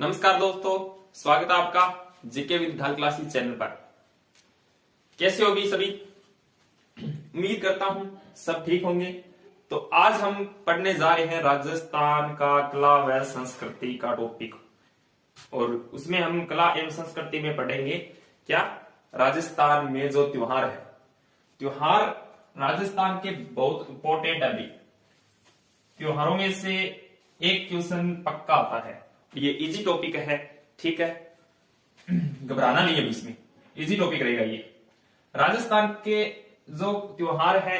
नमस्कार दोस्तों, स्वागत है आपका जीके विद ढाल क्लासेस चैनल पर। कैसे हो भी सभी? उम्मीद करता हूं सब ठीक होंगे। तो आज हम पढ़ने जा रहे हैं राजस्थान का कला व संस्कृति का टॉपिक, और उसमें हम कला एवं संस्कृति में पढ़ेंगे क्या राजस्थान में जो त्योहार है। त्योहार राजस्थान के बहुत इंपॉर्टेंट है। त्योहारों में से एक क्वेश्चन पक्का आता है। ये इजी टॉपिक है, ठीक है, घबराना नहीं है। इसमें इजी टॉपिक रहेगा। ये राजस्थान के जो त्योहार है,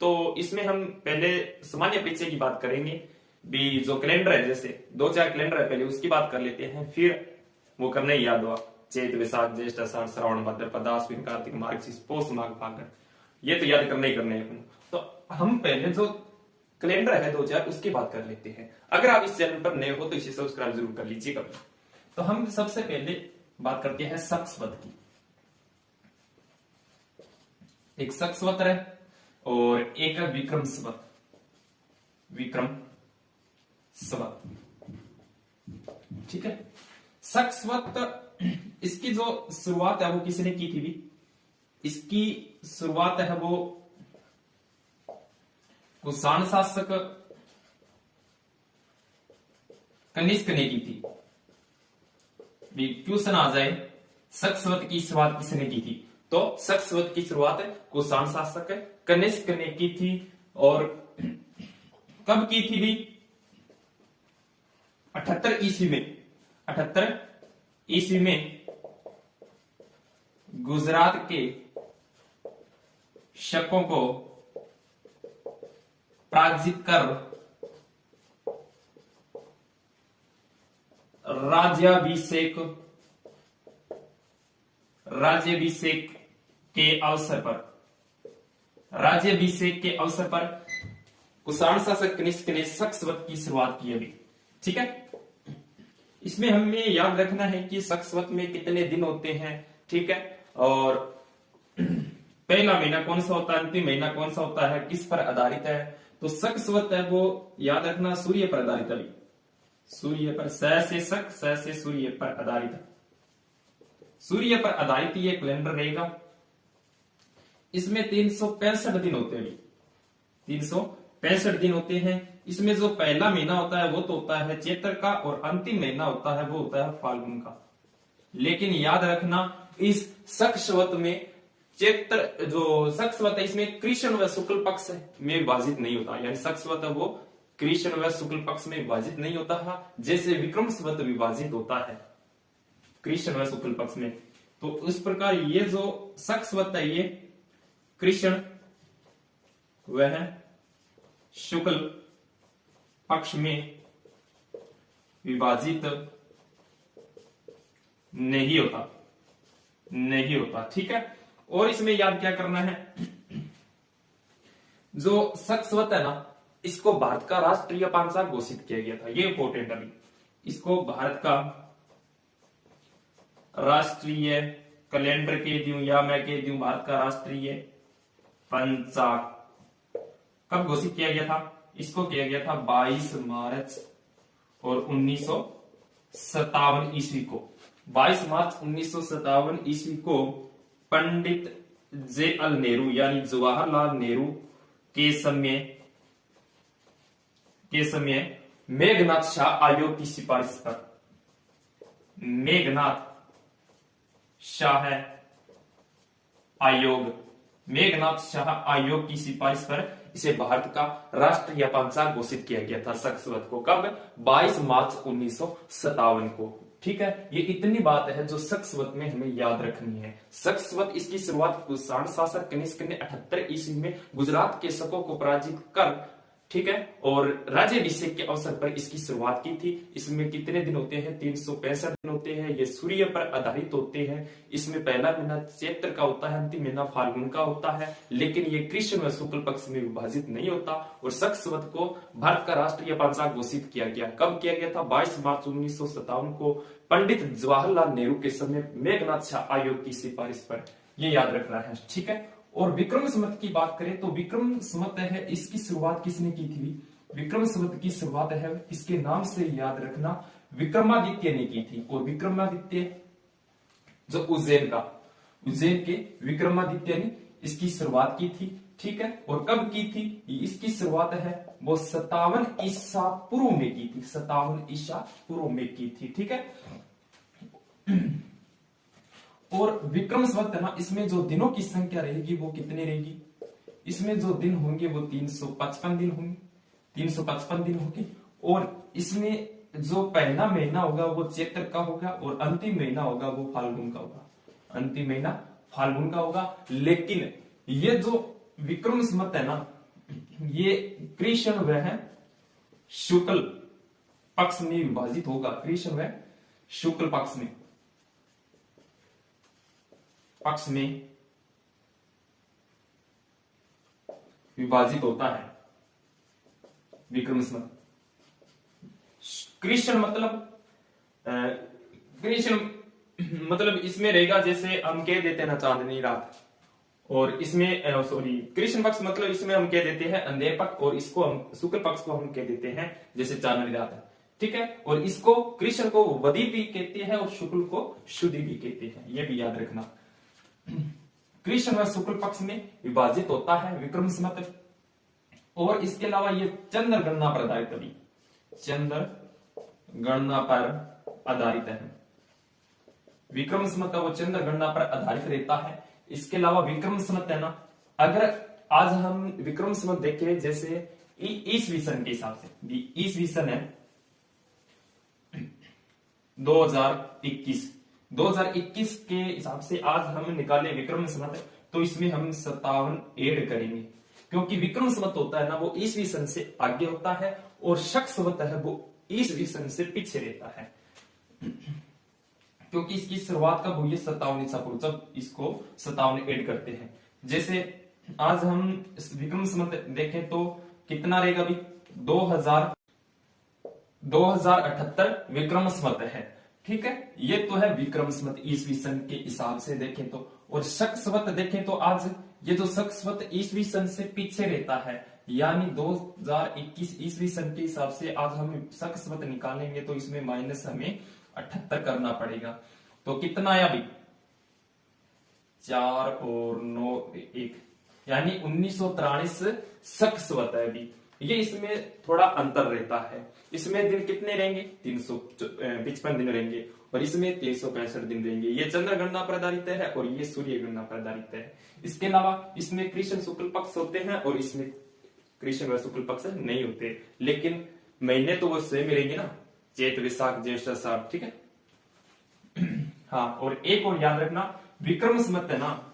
तो इसमें हम पहले सामान्य परिचय की बात करेंगे भी। जो कैलेंडर है, जैसे 2-4 कैलेंडर है, पहले उसकी बात कर लेते हैं, फिर वो करने ही याद हुआ। चैत, वैशाख, ज्येष्ठ, आषाढ़, श्रावण, भाद्रपद, आश्विन, कार्तिक, मार्गशीर्ष, पौष, माघ, फाल्गुन, ये तो याद करने ही करने हैं। तो हम पहले जो कैलेंडर है 2-4 उसकी बात कर लेते हैं। अगर आप इस चैनल पर नए हो तो इसे सब्सक्राइब जरूर कर लीजिएगा। तो हम सबसे पहले बात करते हैं सक्सवत की। एक सक्सवत है और एक है विक्रम संवत। विक्रम संवत, ठीक है। सक्सवत, इसकी जो शुरुआत है वो किसने की थी भी? इसकी शुरुआत है वो कुषाण शासक कनिष्क ने की थी। क्वेश्चन आ जाए सक्सवत की शुरुआत किसने की थी, तो सक्सवत की शुरुआत कुषाण शासक कनिष्क ने की थी। और कब की थी भी? 78 ईस्वी में। 78 ईस्वी में गुजरात के शकों को पराजित कर राज्याभिषेक के अवसर पर कुषाण शासक कनिष्क ने सक्सवत की शुरुआत की अभी, ठीक है। इसमें हमें याद रखना है कि सक्सवत में कितने दिन होते हैं, ठीक है, और पहला महीना कौन सा होता है, अंतिम महीना कौन सा होता है, किस पर आधारित है। तो सक्सवत है वो याद रखना सूर्य पर आधारित है। सूर्य पर, स से सूर्य पर आधारित है। सूर्य पर आधारित ये कैलेंडर रहेगा। इसमें 365 दिन होते हैं। 365 दिन होते हैं। इसमें जो पहला महीना होता है वो तो होता है चैत्र का, और अंतिम महीना होता है वो होता है फाल्गुन का। लेकिन याद रखना इस सक्सवत में चैत्र जो सक्सवत है, इसमें कृष्ण व शुक्ल पक्ष में विभाजित नहीं होता। यानी सक्सवत है वो कृष्ण व शुक्ल पक्ष में विभाजित नहीं होता है, जैसे विक्रम संवत विभाजित होता है कृष्ण व शुक्ल पक्ष में। तो इस प्रकार ये जो सक्सवत है ये कृष्ण वह शुक्ल पक्ष में विभाजित नहीं होता, ठीक है। और इसमें याद क्या करना है, जो सक्सवत है ना, इसको भारत का राष्ट्रीय पांचांग घोषित किया गया था। ये इंपॉर्टेंट है। इसको भारत का राष्ट्रीय कैलेंडर कह दूं या मैं कह दूं भारत का राष्ट्रीय पंचांग कब घोषित किया गया था? इसको किया गया था 22 मार्च और 1957 ईस्वी को। 22 मार्च 1957 ईस्वी को पंडित जे.एल. नेहरू यानी जवाहरलाल नेहरू के समय मेघनाथ शाह आयोग की सिफारिश पर, मेघनाथ शाह आयोग की सिफारिश पर इसे भारत का राष्ट्रीय पंचांग घोषित किया गया था सक्सवत को। कब? 22 मार्च 1957 को, ठीक है। ये इतनी बात है जो सक्सवत में हमें याद रखनी है। सक्सवत, इसकी शुरुआत कुषाण शासक कनिष्क ने 78 ईस्वी में गुजरात के शकों को पराजित कर, ठीक है, और राज्याभिषेक के अवसर पर इसकी शुरुआत की थी। इसमें कितने दिन होते हैं? 365 दिन होते हैं। ये सूर्य पर आधारित होते हैं। इसमें पहला महीना चैत्र का होता है, अंतिम महीना फाल्गुन का होता है। लेकिन ये कृष्ण व शुक्ल पक्ष में विभाजित नहीं होता। और सक्सवत को भारत का राष्ट्रीय पंचांग घोषित किया गया। कब किया गया था? 22 मार्च 1957 को पंडित जवाहरलाल नेहरू के समय मेघनाथ शाह आयोग की सिफारिश पर। ये याद रखना है, ठीक है। और विक्रम संवत की बात करें तो विक्रम संवत है, इसकी शुरुआत किसने की थी? विक्रम संवत की शुरुआत है इसके नाम से याद रखना विक्रमादित्य ने की थी। और विक्रमादित्य जो उज्जैन के विक्रमादित्य ने इसकी शुरुआत की थी, ठीक है। और कब की थी इसकी शुरुआत है वो 57 ईसा पूर्व में की थी, 57 ईसा पूर्व में की थी, ठीक है। और विक्रम संवत है ना, इसमें जो दिनों की संख्या रहेगी वो कितनी रहेगी, इसमें जो दिन होंगे वो 355 दिन होंगे, 355 दिन होंगे। और इसमें जो पहला महीना होगा वो चैत्र का होगा और अंतिम महीना होगा वो फाल्गुन का होगा, अंतिम महीना फाल्गुन का होगा। लेकिन ये जो विक्रम संवत है ना, ये कृष्ण वह शुक्ल पक्ष में विभाजित होगा, कृष्ण वह शुक्ल पक्ष में विभाजित होता है विक्रम संवत। कृष्ण मतलब इसमें रहेगा, जैसे हम कह देते हैं ना चांदनी रात, और इसमें कृष्ण पक्ष मतलब इसमें हम कह देते हैं अंधेर पक्ष, और इसको हम शुक्ल पक्ष को हम कह देते हैं जैसे चांदनी रात है, ठीक है। और इसको कृष्ण को वदी भी कहते हैं और शुक्ल को शुद्धि भी कहते हैं, ये भी याद रखना। कृष्ण व शुक्ल पक्ष में विभाजित होता है विक्रम संवत। और इसके अलावा ये चंद्र गणना पर आधारित है, चंद्र गणना पर आधारित है विक्रम संवत, वो चंद्र गणना पर आधारित रहता है। इसके अलावा विक्रम संवत है ना, अगर आज हम विक्रम संवत देखें जैसे ईसवी सन के हिसाब से, ईसवी सन है 2021 के हिसाब से आज हम निकाले विक्रम संवत, तो इसमें हम 57 ऐड करेंगे, क्योंकि विक्रम संवत होता है ना वो ईसवी सन से आगे होता है और शक संवत है वो ईसवी सन से पीछे रहता है, क्योंकि इसकी शुरुआत कब हुई है 57 ईसा पूर्व, जब इसको 57 ऐड करते हैं। जैसे आज हम विक्रम संवत देखें तो कितना रहेगा अभी 2078 विक्रम संवत है, ठीक है। ये तो है विक्रम संवत ईसवी सन के हिसाब से देखें तो। और शक संवत देखें तो आज ये जो शक संवत ईसवी सन से पीछे रहता है, यानी 2021 ईसवी सन के हिसाब से आज हम शक संवत निकालेंगे तो इसमें माइनस हमें 78 करना पड़ेगा। तो कितना आया अभी 4 और 9 1, यानी 1943 शक संवत है अभी। ये इसमें थोड़ा अंतर रहता है, इसमें दिन कितने रहेंगे 355 दिन रहेंगे और इसमें 365 दिन रहेंगे। ये चंद्र गणना पर आधारित है और ये सूर्य गणना पर आधारित है। इसके अलावा इसमें कृष्ण शुक्ल पक्ष होते हैं और इसमें कृष्ण व शुक्ल पक्ष नहीं होते, लेकिन महीने तो वो सेम रहेंगे ना, चैत वैशाख ज्येष्ठ आषाढ़, ठीक है। हाँ, और एक और याद रखना विक्रम संवत है ना,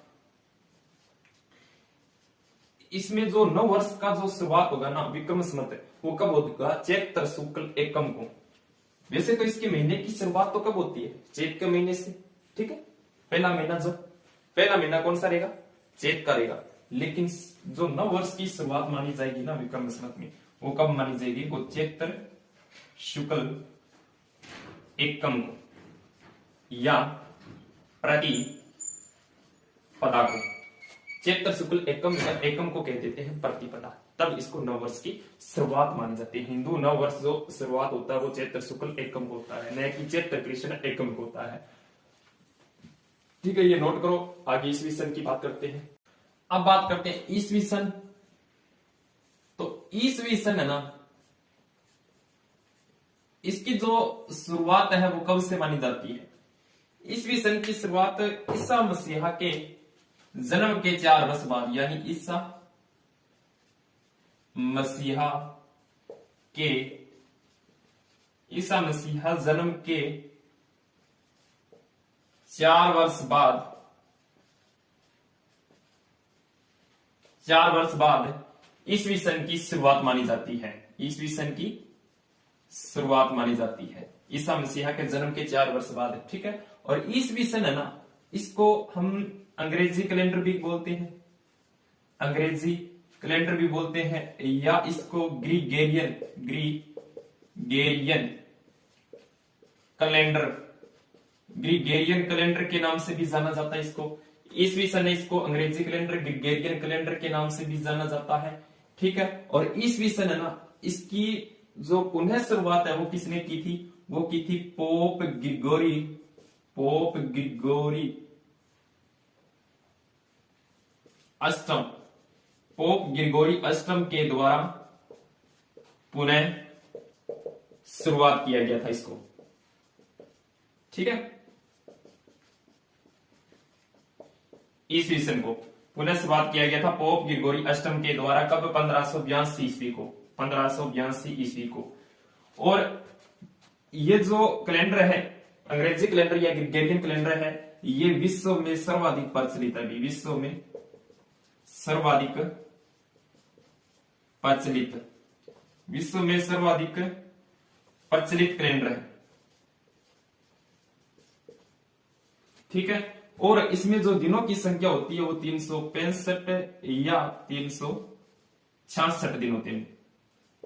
इसमें जो नव वर्ष का जो शुरुआत होगा ना विक्रम संवत, वो कब होगा चैत्र शुक्ल एकम को। वैसे तो इसके महीने की शुरुआत तो कब होती है चैत के महीने से, ठीक है। पहला महीना कौन सा रहेगा चैत का रहेगा, लेकिन जो नव वर्ष की शुरुआत मानी जाएगी ना विक्रम संवत में, वो कब मानी जाएगी, वो चैत्र शुक्ल एकम को या प्रतिपदा को। चैत्र शुक्ल एकम को कह देते हैं प्रतिपदा, तब इसको नव वर्ष की शुरुआत मानी जाती है। हिंदू नव वर्ष जो शुरुआत होता है वो चैत्र शुक्ल एकम को होता है, न कि चैत्र कृष्ण एकम को होता है, ठीक है। ये नोट करो। आगे ईसवी सन की बात करते हैं। अब बात करते हैं ईसवी सन। तो ईसवी सन है ना, इसकी जो शुरुआत है वो कब से मानी जाती है, ईसवी सन की शुरुआत ईसा मसीहा के जन्म के 4 वर्ष बाद, यानी ईसा मसीहा जन्म के 4 वर्ष बाद ईसवी सन की शुरुआत मानी जाती है, ईसवी सन की शुरुआत मानी जाती है ईसा मसीहा के जन्म के 4 वर्ष बाद, ठीक है। और ईसवी सन है ना, इसको हम अंग्रेजी कैलेंडर भी बोलते हैं, या इसको ग्रीगेरियन कैलेंडर के नाम से भी जाना जाता है। इसको ईसवी सन है, इसको अंग्रेजी कैलेंडर ग्रीगेरियन कैलेंडर के नाम से भी जाना जाता है, ठीक है। और ईसवी सन है ना, इसकी जो पुनः शुरुआत है वो किसने की थी? वो की थी पोप ग्रिगोरी अष्टम। पोप ग्रिगोरी अष्टम के द्वारा पुनः शुरुआत किया गया था इसको। ठीक है, ईसवी सन को पुनः शुरुआत किया गया था पोप ग्रिगोरी अष्टम के द्वारा। कब? 1582 ईस्वी को, 1582 ईस्वी को। और ये जो कैलेंडर है, अंग्रेजी कैलेंडर या ग्रिगोरियन कैलेंडर है, ये विश्व में सर्वाधिक प्रचलित है। विश्व में सर्वाधिक प्रचलित, विश्व में सर्वाधिक प्रचलित कैलेंडर है। ठीक है, और इसमें जो दिनों की संख्या होती है वो 365 या 366 दिन होते हैं।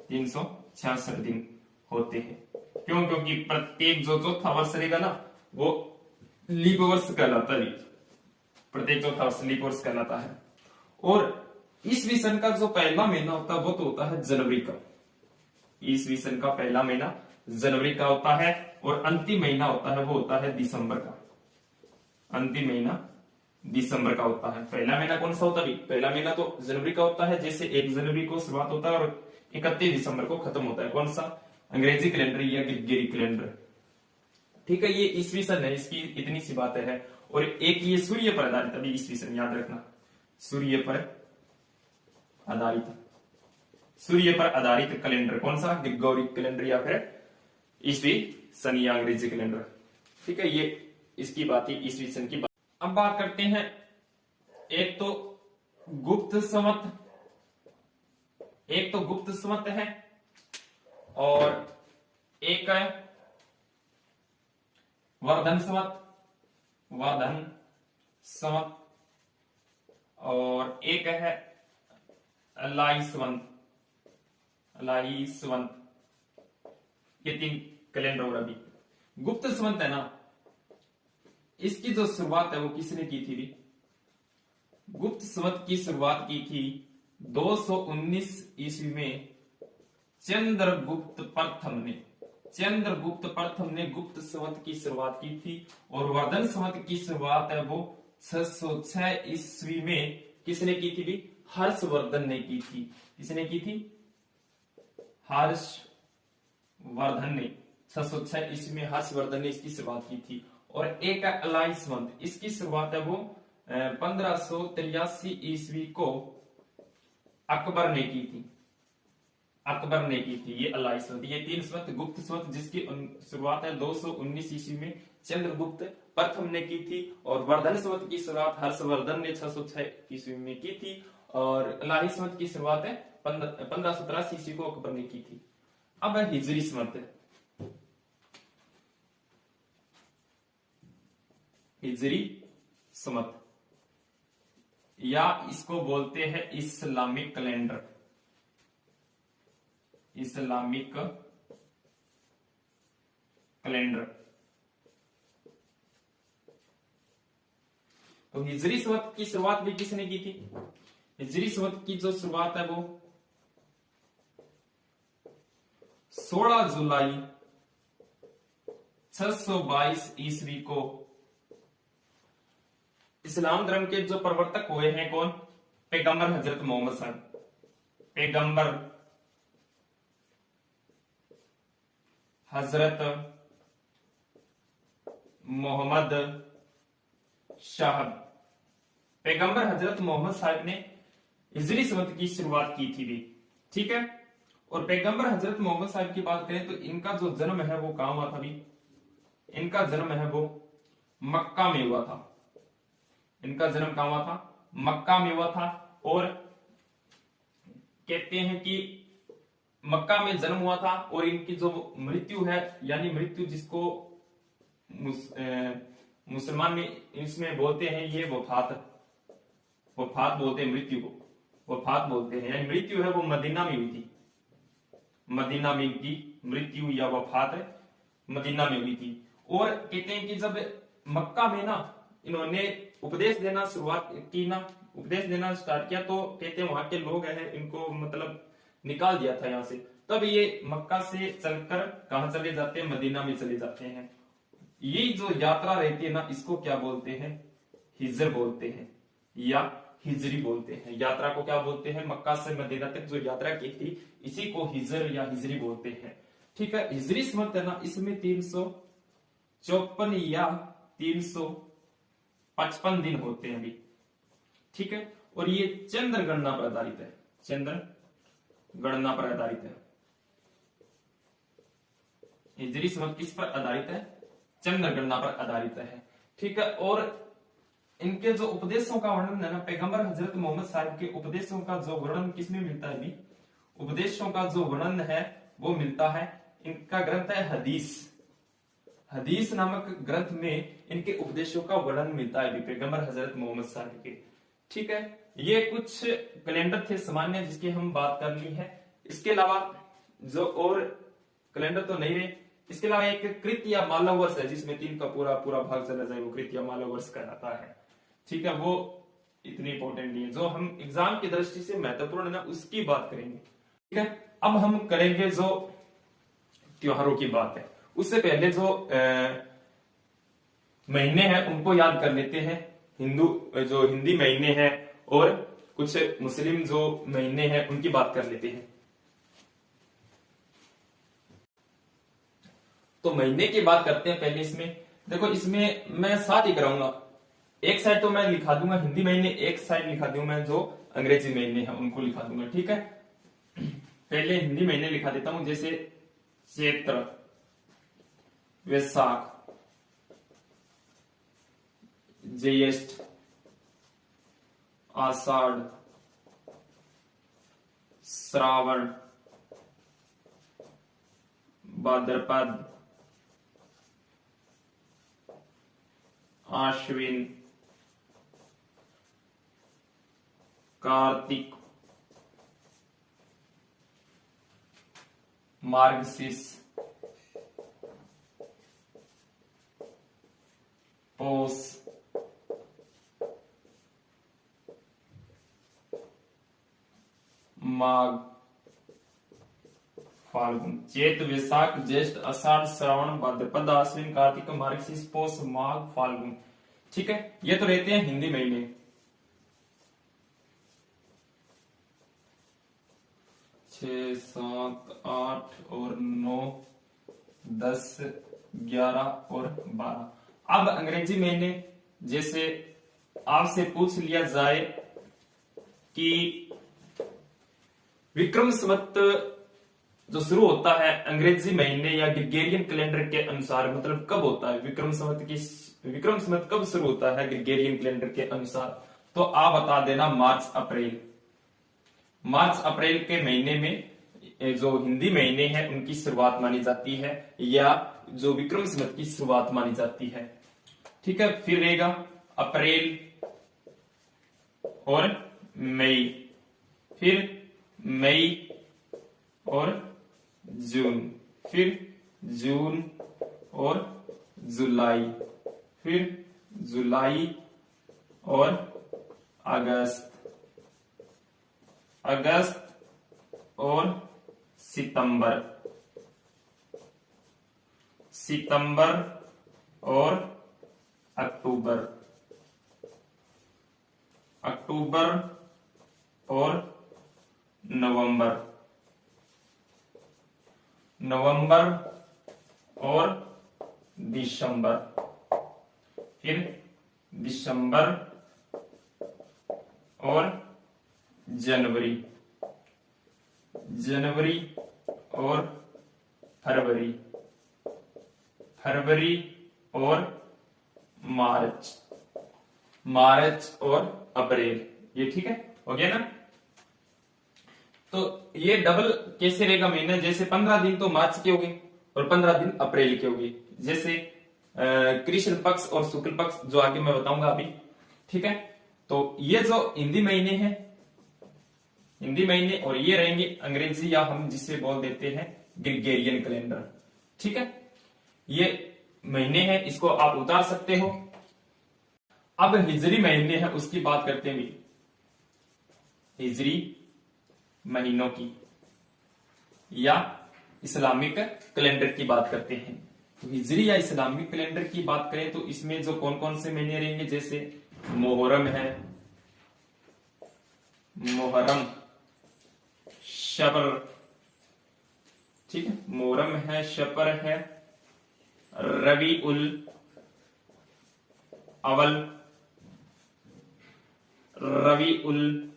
366 दिन होते हैं। क्यों? क्योंकि प्रत्येक जो चौथा वर्ष रहेगा ना वो लीप वर्ष कहलाता है। प्रत्येक चौथा वर्ष लीप वर्ष कहलाता है। और ईसवी सन का जो पहला महीना होता है वो तो होता है जनवरी का। ईसवी सन का पहला महीना जनवरी का होता है और अंतिम महीना होता है वो होता है दिसंबर का। अंतिम महीना दिसंबर का होता है। पहला महीना कौन सा होता है? पहला महीना तो जनवरी का होता है, जैसे 1 जनवरी को शुरुआत होता है और 31 दिसंबर को खत्म होता है। कौन सा? अंग्रेजी कैलेंडर या ग्रिगोरियन कैलेंडर। ठीक है, ये ईसवी सन है, इसकी इतनी सी बातें हैं। और एक ये सूर्य पर आधारित, अभी ईसवी सन याद रखना, सूर्य पर आधारित, सूर्य पर आधारित कैलेंडर कौन सा? ग्रिगोरियन कैलेंडर या फिर ईसवी सन या अंग्रेजी कैलेंडर। ठीक है, ये इसकी बात ही ईसवी सन की बात। अब बात करते हैं, एक तो गुप्त संवत, एक तो गुप्त संवत है और एक है वर्धन संवत, वर्धन संवत, और एक है अलाई संवत, अलाई संवत। ये 3 कैलेंडर। और अभी गुप्त संवत है ना, इसकी जो शुरुआत है वो किसने की थी भी? गुप्त संवत की शुरुआत की थी 219 ईस्वी में चंद्रगुप्त प्रथम ने। चंद्रगुप्त प्रथम ने गुप्त संवत की शुरुआत की थी। और वर्धन संवत की शुरुआत है वो 606 ईस्वी में किसने की थी भी? हर्षवर्धन ने की थी। किसने की थी? हर्षवर्धन ने 606 ईस्वी में हर्षवर्धन ने इसकी शुरुआत की थी। और एक है अलाई संवत, इसकी शुरुआत है वो 1583 ईस्वी को अकबर ने की थी। अकबर ने की थी ये अलाई संवत। ये 3 संवत गुप्त संवत, जिसकी शुरुआत है 219 ईस्वी में चंद्रगुप्त प्रथम ने की थी। और वर्धन संवत की शुरुआत हर्षवर्धन ने 606 ईस्वी में की थी। और अलाई संवत की शुरुआत है 1583 ईस्वी को अकबर ने की थी। अब है हिजरी संवत। हिजरी संवत या इसको बोलते हैं इस्लामिक कैलेंडर। Islamic calendar. तो हिजरी संवत की शुरुआत भी किसने की थी? हिजरी संवत की जो शुरुआत है वो 16 जुलाई 622 ईस्वी को इस्लाम धर्म के जो प्रवर्तक हुए हैं कौन? पैगंबर हजरत मोहम्मद साहब। पैगंबर हजरत मोहम्मद साहब, पैगंबर हजरत मोहम्मद साहब ने हिजरी संवत की शुरुआत की थी भी। ठीक है, और पैगंबर हजरत मोहम्मद साहब की बात करें तो इनका जो जन्म है वो कहां हुआ था भी? इनका जन्म है वो मक्का में हुआ था। इनका जन्म कहां हुआ था? मक्का में हुआ था। और कहते हैं कि मक्का में जन्म हुआ था। और इनकी जो मृत्यु है, यानी मृत्यु जिसको मुसलमान में इसमें बोलते हैं ये वफात, वफात बोलते हैं मृत्यु को, वफात बोलते हैं। यानी मृत्यु है वो मदीना में हुई थी। मदीना में इनकी मृत्यु या वफात मदीना में हुई थी। और कहते हैं कि जब मक्का में ना इन्होंने उपदेश देना शुरुआत की ना, उपदेश देना स्टार्ट किया, तो कहते हैं वहां के लोग हैं इनको मतलब निकाल दिया था यहाँ से। तब ये मक्का से चलकर कहां चले जाते हैं, मदीना में चले जाते हैं। ये जो यात्रा रहती है ना, इसको क्या बोलते हैं, हिजर बोलते हैं या हिजरी बोलते हैं। यात्रा को क्या बोलते हैं, मक्का से मदीना तक जो यात्रा की थी इसी को हिजर या हिजरी बोलते हैं। ठीक है, हिजरी संवत है ना, इसमें 354 या 355 दिन होते हैं अभी। ठीक है, और ये चंद्र गणना पर आधारित है, चंद्र गणना पर आधारित है। हिजरी संवत किस पर आधारित है, चंद्र गणना पर आधारित है। ठीक है, और इनके जो उपदेशों का वर्णन है ना, पैगंबर हजरत मोहम्मद साहब के उपदेशों का जो वर्णन किसमें मिलता है, अभी उपदेशों का जो वर्णन है वो मिलता है, इनका ग्रंथ है हदीस। हदीस नामक ग्रंथ में इनके उपदेशों का वर्णन मिलता है पैगंबर हजरत मोहम्मद साहब के। ठीक है, ये कुछ कैलेंडर थे सामान्य जिसकी हम बात करनी है। इसके अलावा जो और कैलेंडर तो नहीं रहे, इसके अलावा एक कृत या मालव वर्ष है जिसमें 3 का पूरा पूरा भाग चला जाए, वो कृत या मालव वर्ष कहलाता है। ठीक है, वो इतनी इंपॉर्टेंट नहीं है, जो हम एग्जाम की दृष्टि से महत्वपूर्ण है ना उसकी बात करेंगे। ठीक है, अब हम करेंगे जो त्योहारों की बात है, उससे पहले जो महीने हैं उनको याद कर लेते हैं। जो हिंदी महीने हैं और कुछ मुस्लिम जो महीने हैं उनकी बात कर लेते हैं। तो महीने की बात करते हैं पहले। इसमें देखो, इसमें मैं साथ ही कराऊंगा, एक साइड तो मैं लिखा दूंगा हिंदी महीने, एक साइड लिखा दूंगा मैं जो अंग्रेजी महीने हैं उनको लिखा दूंगा। ठीक है, पहले हिंदी महीने लिखा देता हूं, जैसे चैत्र, वैशाख, ज्येष्ठ, आषाढ़, श्रावण, भाद्रपद, आश्विन, कार्तिक, मार्गशीर्ष, पौष, माघ, फाल्गुन। चैत, वैशाख, ज्येष्ठ, आषाढ़, श्रावण, भाद्रपद, आश्विन, कार्तिक, मार्गशीर्ष, पौष, माघ, फाल्गुन। ठीक है, ये तो रहते हैं हिंदी महीने। 6, 7, 8 और 9, 10, 11 और 12। अब अंग्रेजी महीने, जैसे आपसे पूछ लिया जाए कि विक्रम संवत जो शुरू होता है अंग्रेजी महीने या ग्रिगोरियन कैलेंडर के अनुसार, मतलब कब होता है विक्रम संवत कब शुरू होता है ग्रिगोरियन कैलेंडर के अनुसार, तो आप बता देना मार्च अप्रैल। मार्च अप्रैल के महीने में जो हिंदी महीने हैं उनकी शुरुआत मानी जाती है, या जो विक्रम संवत की शुरुआत मानी जाती है। ठीक है, फिर रहेगा अप्रैल और मई, फिर मई और जून, फिर जून और जुलाई, फिर जुलाई और अगस्त, अगस्त और सितंबर, सितंबर और अक्टूबर, अक्टूबर और नवंबर, नवंबर और दिसंबर, फिर दिसंबर और जनवरी, जनवरी और फरवरी, फरवरी और मार्च, मार्च और अप्रैल। ये ठीक है, हो गया ना। तो ये डबल कैसे रहेगा महीना, जैसे 15 दिन तो मार्च के होंगे और 15 दिन अप्रैल के होंगे, जैसे कृष्ण पक्ष और शुक्ल पक्ष जो आगे मैं बताऊंगा अभी। ठीक है, तो ये जो हिंदी महीने हैं, हिंदी महीने, और ये रहेंगे अंग्रेजी या हम जिसे बोल देते हैं ग्रिगोरियन कैलेंडर। ठीक है, ये महीने हैं, इसको आप उतार सकते हो। अब हिजरी महीने हैं उसकी बात करते हैं, हिजरी महीनों की। या इस्लामिक कैलेंडर की बात करते हैं। तो हिजरी या इस्लामिक कैलेंडर की बात करें तो इसमें जो कौन कौन से महीने रहेंगे, जैसे मुहर्रम है, मुहर्रम, शबर, ठीक है, मुहर्रम है, शबर है, रबी उल अवल, रबी उल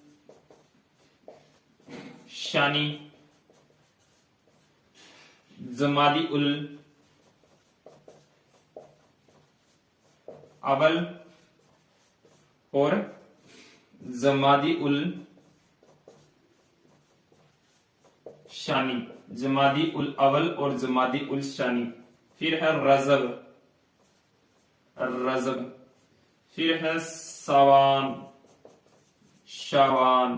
शानी, जमादी उल अवल और जमादी उल शानी, जमादी उल अवल और जमादी उल शानी। फिर है रजब, रजब, फिर है सवान, शावान,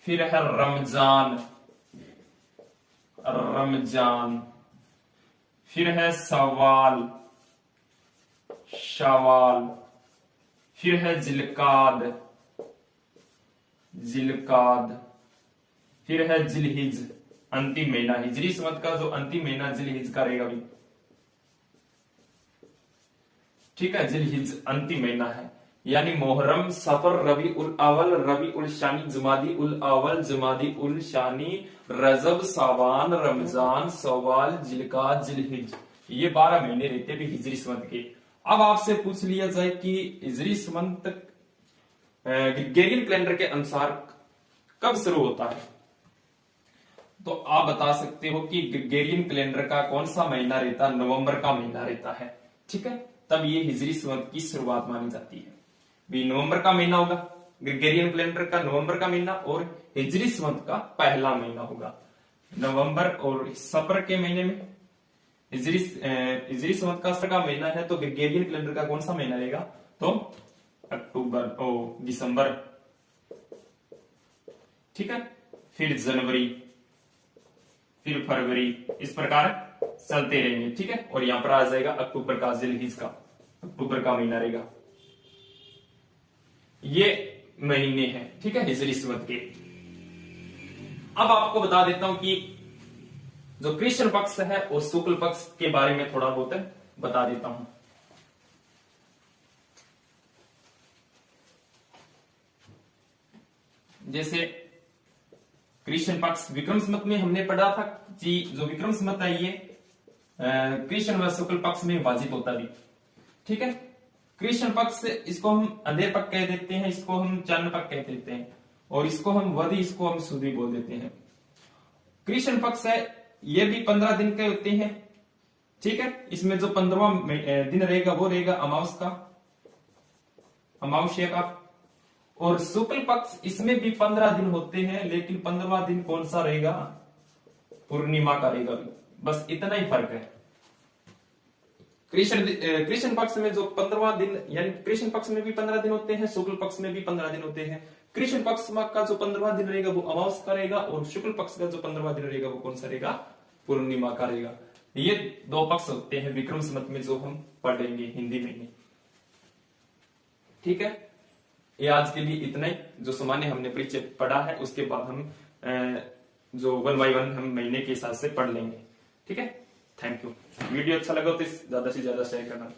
फिर है रमजान, रमजान, फिर है सवाल, शवाल, फिर है जिलकाद, जिलकाद, फिर है जिलहिज, अंतिम महीना, हिजरी संवत का जो अंतिम महीना जिलहिज का रहेगा भी, ठीक है, जिलहिज अंतिम महीना है। यानी मोहर्रम, सफर, रबी उल अवल, रबी उल शानी, जमादी उल अवल, जमादी उल शानी, रजब, सावान, रमजान, सवाल, जिलकाद, जिलहिज, ये 12 महीने रहते भी हिजरी संवत के। अब आपसे पूछ लिया जाए कि हिजरी संवत ग्रेगोरियन कैलेंडर के अनुसार कब शुरू होता है, तो आप बता सकते हो कि ग्रेगोरियन कैलेंडर का कौन सा महीना रहता है, नवंबर का महीना रहता है, ठीक है, तब ये हिजरी संवत की शुरुआत मानी जाती है। भी नवंबर का महीना होगा, ग्रेगोरियन कैलेंडर का नवंबर का महीना, और हिजरी संवत का पहला महीना होगा नवंबर। और सफर के महीने में हिजरी संवत का महीना है, तो ग्रेगोरियन कैलेंडर का कौन सा महीना रहेगा, तो अक्टूबर ओ दिसंबर, ठीक है, फिर जनवरी, फिर फरवरी, इस प्रकार चलते रहेंगे, ठीक है। और यहां पर आ जाएगा अक्टूबर का, जिलहिज का अक्टूबर का महीना रहेगा। ये महीने हैं, ठीक है, हिजरी संवत के। अब आपको बता देता हूं कि जो कृष्ण पक्ष है और शुक्ल पक्ष के बारे में थोड़ा बहुत बता देता हूं। जैसे कृष्ण पक्ष विक्रम संवत में हमने पढ़ा था कि जो विक्रम संवत है ये कृष्ण व शुक्ल पक्ष में विभाजित होता भी, ठीक है। कृष्ण पक्ष इसको हम अंधेर पक्ष कह देते हैं, इसको हम चांद्र पक्ष कह देते हैं, और इसको हम वधि, इसको हम सुधी बोल देते हैं। कृष्ण पक्ष है ये भी 15 दिन के होते हैं, ठीक है। इसमें जो 15वां दिन रहेगा वो रहेगा अमावस का, अमावस्या का। और शुक्ल पक्ष इसमें भी 15 दिन होते हैं, लेकिन 15वां दिन कौन सा रहेगा, पूर्णिमा का रहेगा, बस इतना ही फर्क है। कृष्ण पक्ष में जो 15वां दिन, यानी कृष्ण पक्ष में भी 15 दिन होते हैं, शुक्ल पक्ष में भी 15 दिन होते हैं। कृष्ण पक्ष का जो 15वां दिन रहेगा वो अमावस का रहेगा, और शुक्ल पक्ष का जो 15वां दिन रहेगा वो कौन सा रहेगा, पूर्णिमा का रहेगा। ये 2 पक्ष होते हैं विक्रम संवत में जो हम पढ़ेंगे हिंदी में, ठीक है। ये आज के लिए इतना ही, जो सामान्य हमने परिचय पढ़ा है, उसके बाद हम जो 1 by 1 हम महीने के हिसाब से पढ़ लेंगे, ठीक है। Thank you. वीडियो अच्छा लगा तो ज्यादा से ज्यादा शेयर करना।